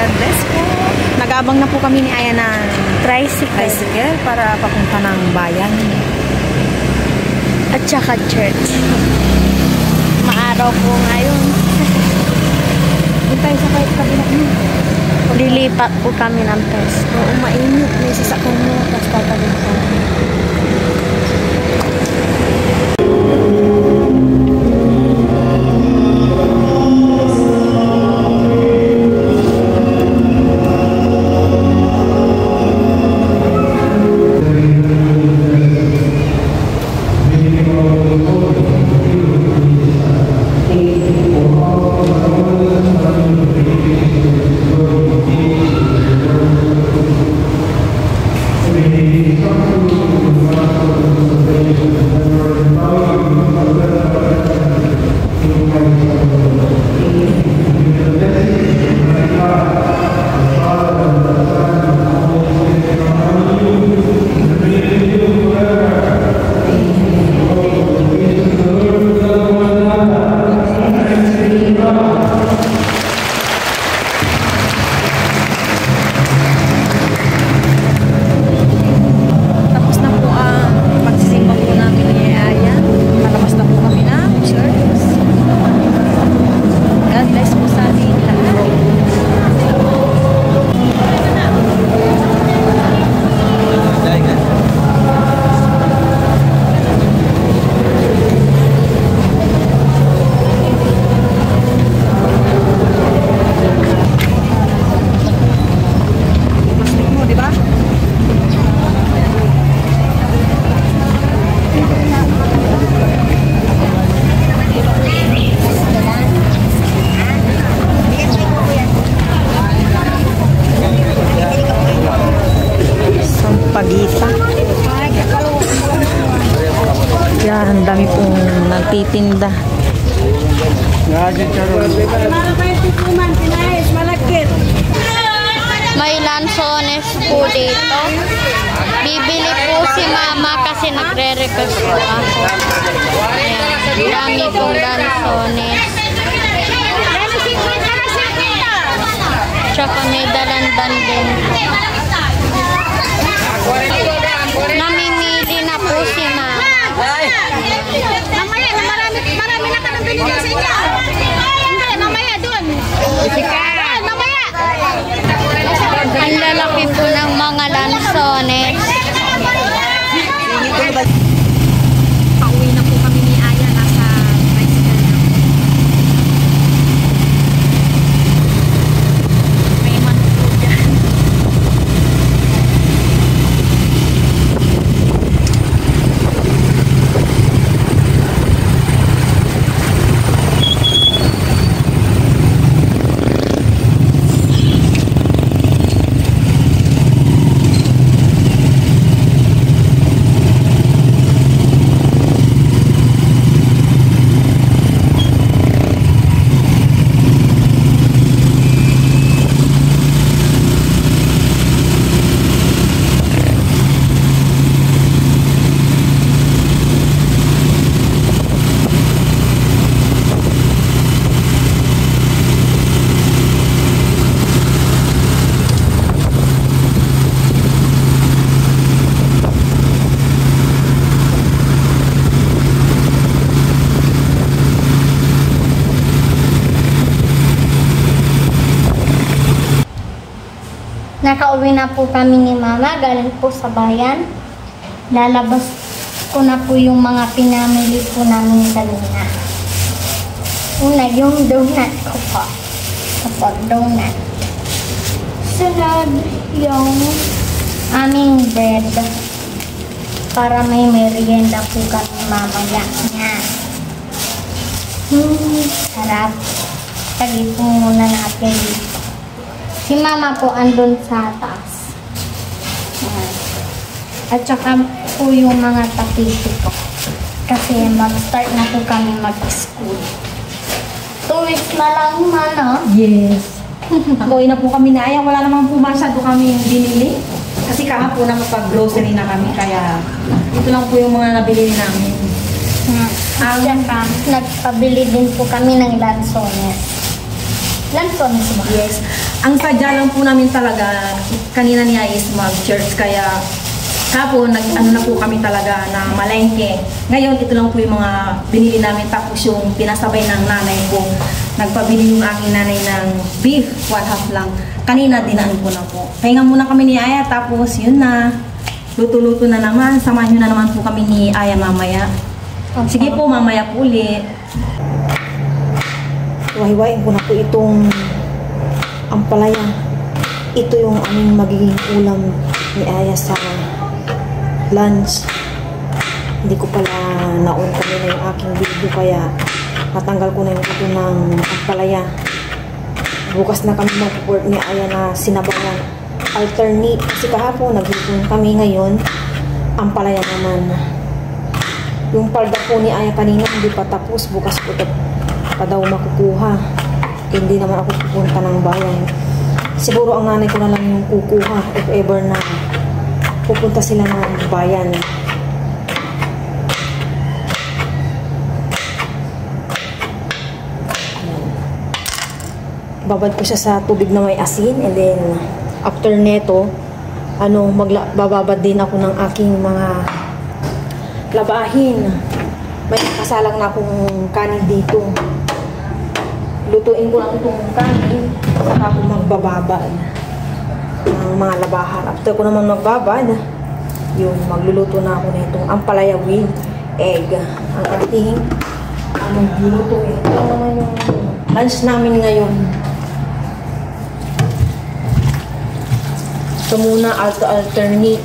God bless po. Nag-aabang na po kami ni Aya ng tricycle para papunta ng bayan. At saka church. Maaraw po ngayon. Doon tayo sa kahit kabila mo. Lilipat po kami ng pesto. Oo, mainit. May sasakyan mo. Tapos tatagin ko. Yan, dami pong nagtitinda. May lansones po dito. Bibili po si mama kasi nagre-request po ako. Ayan, dami pong lansones. Tsaka may dalandan din po. Namimili na po si mama. Mamaya, marami na ka nang binigay sa inyo. Hindi, mamaya doon. Mamaya. Ang lalaki po ng mga lansones. Pauwi na po kami ni Aya. Nasa tricycle na. May manok po dyan. Nakauwi na po kami ni mama, galing po sa bayan. Lalabas ko na po yung mga pinamili po namin kanina. Una, yung donut ko po. Kapag donut. Sunod, yung aming bread. Para may merienda po kami mamaya niya. Sarap. Tagi po muna natin dito. Si mama po andun sa taas. At saka po yung mga tapiti ko. Kasi mag-start na po kami mag-school. 2 weeks na lang mana. Yes. Pauwi na po kami na Aya. Wala namang po masyado kami binili. Kasi kahapon nakapag-grocery na kami. Kaya ito lang po yung mga nabili namin. At saka nagpabili din po kami ng lansones. Lanson mo. Yes. Ang sadya lang po namin talaga, kanina niya is mag-church, kaya kapon, ano na po kami talaga na malengke. Ngayon, ito lang po yung mga binili namin, tapos yung pinasabay ng nanay ko. Nagpabili yung aking nanay ng beef, 1/2 lang. Kanina, dinaan ko na po. Pahinga muna kami ni Aya, tapos yun na. Luto-luto na naman. Samahan nyo na naman po kami ni Aya mamaya. Sige po, mamaya po ulit. Wahiwain ko na po itong ampalaya. Ito yung aming magiging ulam ni Aya sa lunch. Hindi ko pala naon kami na yung aking video, kaya natanggal ko na yung ito ng ampalaya. Bukas na kami mag-work ni Aya na sinabawan. Alternate. Kasi kahapon naghipon kami, ngayon ampalaya naman. Yung palda po ni Aya kanina hindi pa tapos. Bukas po ito pa daw makukuha. Hindi naman ako pupunta ng bayan. Siguro ang nanay ko na lang yung kukuha if ever na pupunta sila ng bayan. Babad ko siya sa tubig na may asin, and then after neto, bababad din ako ng aking mga labahin. May kasalang na akong kanin dito. Lutuin ko lang itong kanin, saka ako magbababad ng mga labahan. After ko naman magbabad, yung magluluto na ako nitong ampalaya with egg. Ang ating maglulutuin. Ito naman yung lunch namin ngayon. Ito muna, alternate.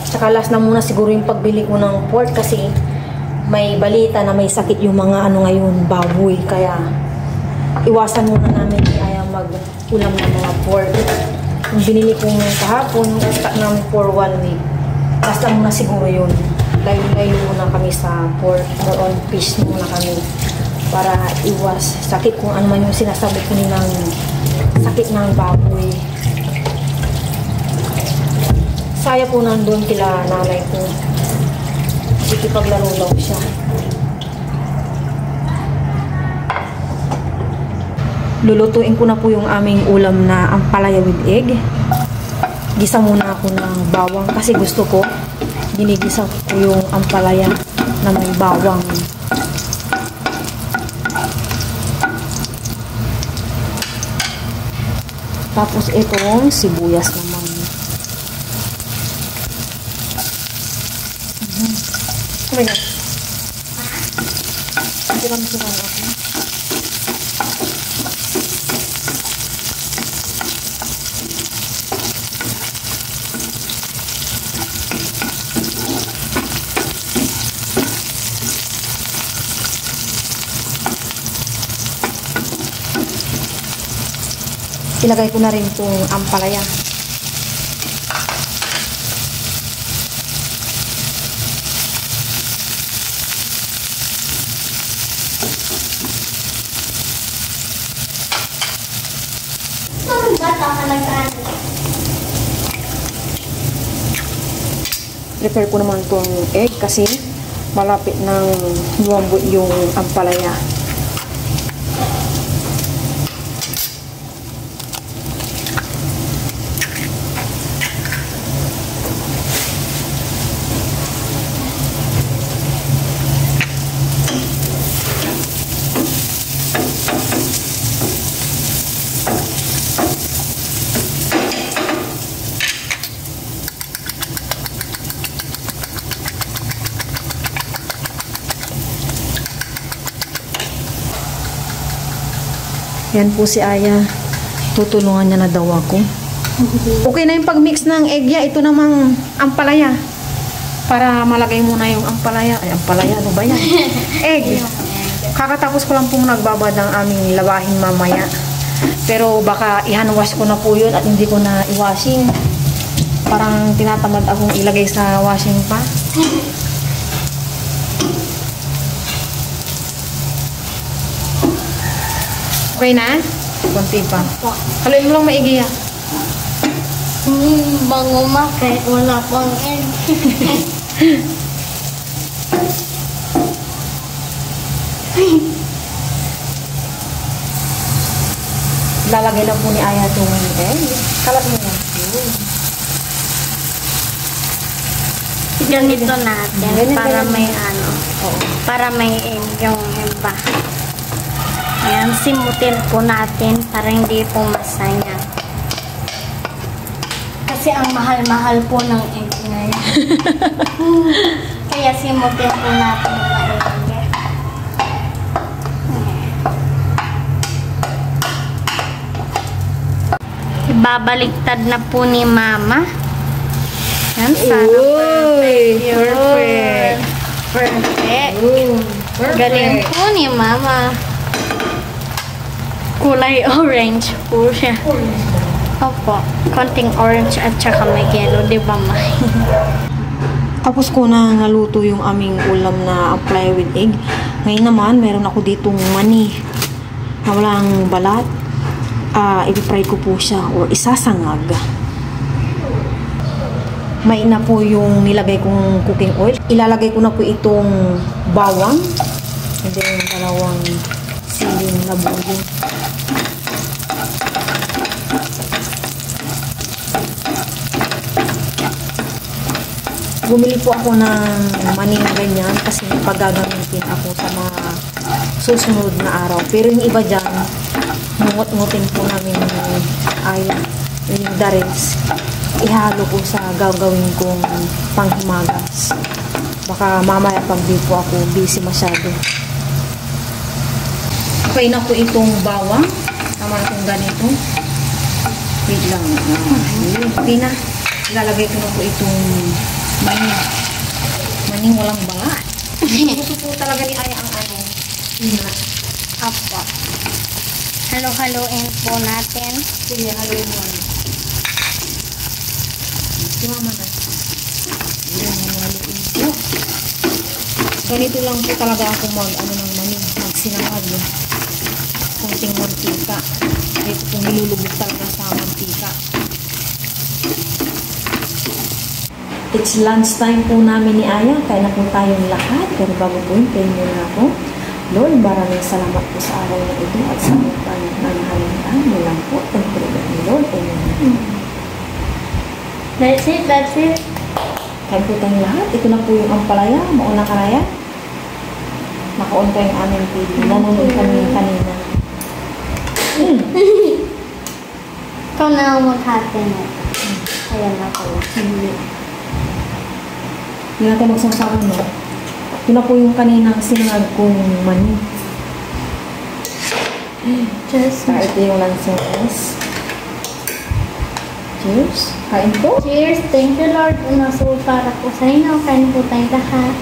Saka last na muna siguro yung pagbili ko ng pork, kasi may balita na may sakit yung mga ngayon, baboy. Kaya iwasan muna namin kaya mag-ulam ng mga pork. Yung binili kong kahapon, stock namin for 1 week. Last na muna siguro yun. Layo muna kami sa pork, more on fish muna kami. Para iwas sakit, kung ano man yung sinasabi ko ng sakit ng baboy. Saya po nandun kila nanay ko. Sikipaglaro daw siya. Lulutuin ko na po yung aming ulam na ampalaya with egg. Gisa muna ako ng bawang kasi gusto ko ginigisa ko yung ampalaya na may bawang. Tapos itong sibuyas naman. Oh my God. Hindi lang ito ako. Ilagay ko na rin itong ampalaya. Prepare ko naman itong egg kasi malapit ng lumambot yung ampalaya. Yan po si Aya. Tutulungan niya na daw ako. Okay na yung pag-mix ng egg ya. Ito namang ampalaya. Para malagay muna yung ampalaya. Ay, ampalaya. Ano ba yan? Egg. Kakatapos ko lang pong nagbabad ng aming labahin mamaya. Pero baka i-handwash ko na po yun at hindi ko na i-washing. Parang tinatamad akong ilagay sa washing pa. Okay na? Kunti pa. Haluin mo lang maigi. Bango kahit wala pang egg. lalagay na po ni Aya itong egg. Kalat mo na. Ganito natin Ganyan, para ganyan. may ano, Oo. para may egg yung iba. Ayan, simutin po natin para hindi po masayang. Kasi ang mahal-mahal po ng egg ngayon. Kaya simutin po natin yung maigi. Ibabaliktad na po ni Mama. Yan, sana perfect yun. Perfect. Perfect. Perfect. Galing po ni Mama. Kulay orange po siya. Opo. Konting orange at saka may yellow. Di ba, Ma? Tapos ko na naluto yung aming ulam na apply with egg. Ngayon naman, meron ako ditong mani na walang balat. I-fry ko po siya or isasangag. May na po yung nilagay kong cooking oil. Ilalagay ko na po itong bawang. And then yung dalawang siling na buo. Bumili po ako ng maning ganyan kasi pagagamitin ako sa mga susunod na araw. Pero yung iba dyan, ngungot-ngutin po namin yung Aya, yung dares. Ihalo ko sa gagawin kong panghimagas. Baka mamaya pag di po ako busy masyado. Okay na po itong bawang. Tama na itong ganito. Wait lang. Okay na. Ilalagay ko na po itong mani. Maning walang balat. Gusto po talaga ni Aya ang ano. Opo. Halo-haloin po natin. Sige, haluin mo. Sumama na. Yan, haluin po. Ganito lang po talaga ako mag-ano ng mani. Magsinangag. Kunting mantika. Ito pong nilulubog talaga sa mantika. It's lunchtime po namin ni Aya. Kaya na po tayong lahat. Pero bago po yun, kayo muna ako. Lord, maraming salamat po sa araw na ito at sa mga pananahalintaan mo lang po. Tagpiligat ni Lord. Amen. That's it, that's it. Kain po tayong lahat. Ito na po yung ampalaya. Mauna ka Raya. Naka-on pa yung aming TV. Nanonood kami kanina. Ikaw na ang maghati na. Ayan na pala. Hindi. Hindi natin magsasama, no? Ito na po yung kaninang sinangag kong mani. Cheers. Ito yung lansones. Cheers. Kain po. Cheers. Thank you, Lord. Unasul para po sa inyo. Kain po tayo lahat.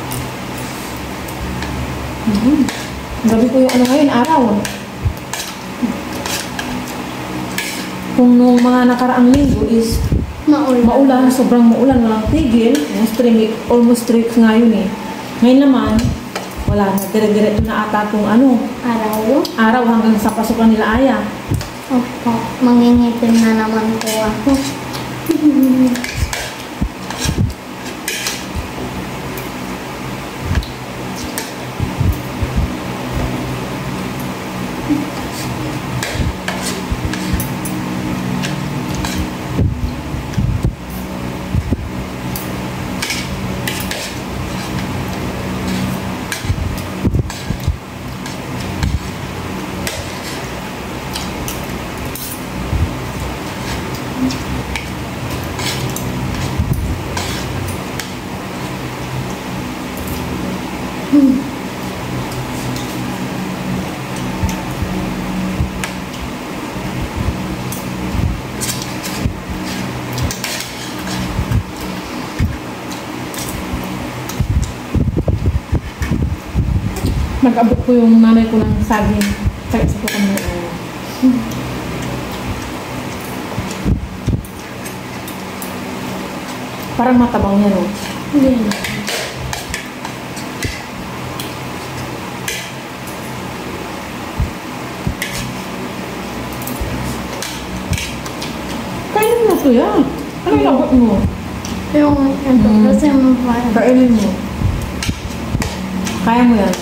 Gabi po yung ano ngayon, araw. Kung nung mga nakaraang linggo is maulan, sobrang maulan, walang tigil. Almost 3 weeks ngayon eh. Ngayon naman, wala na. Dire-diretso na ata kung ano, araw hanggang sa pasukan nila Aya. Opo. Mangingitim na naman po ako. Nag-abot ko yung nanay ko ng saging. Sa ko kami na Aya. Parang matabang yan, no? Hindi. Kainin mo ito yan. Ano yung abot mo? Yung ito kasi mabaya. Kainin mo. Kaya mo yan.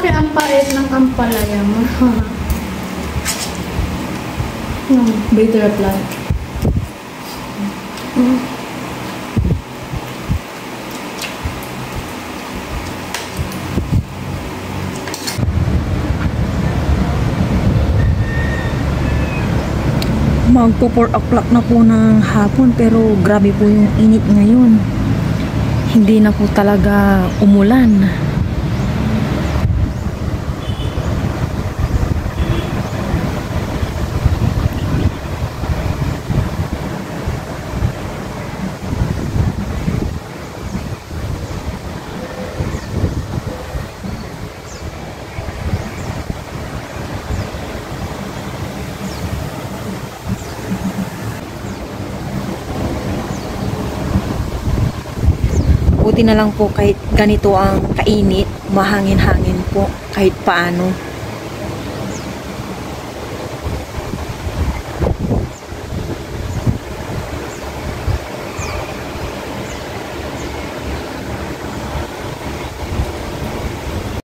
Bakit ang pait ng ampalaya mo? Bitter plant. Magpo 4 o'clock na po ng hapon pero grabe po yung init ngayon. Hindi na po talaga umulan. Buti na lang po kahit ganito ang kainit, mahangin-hangin po kahit paano.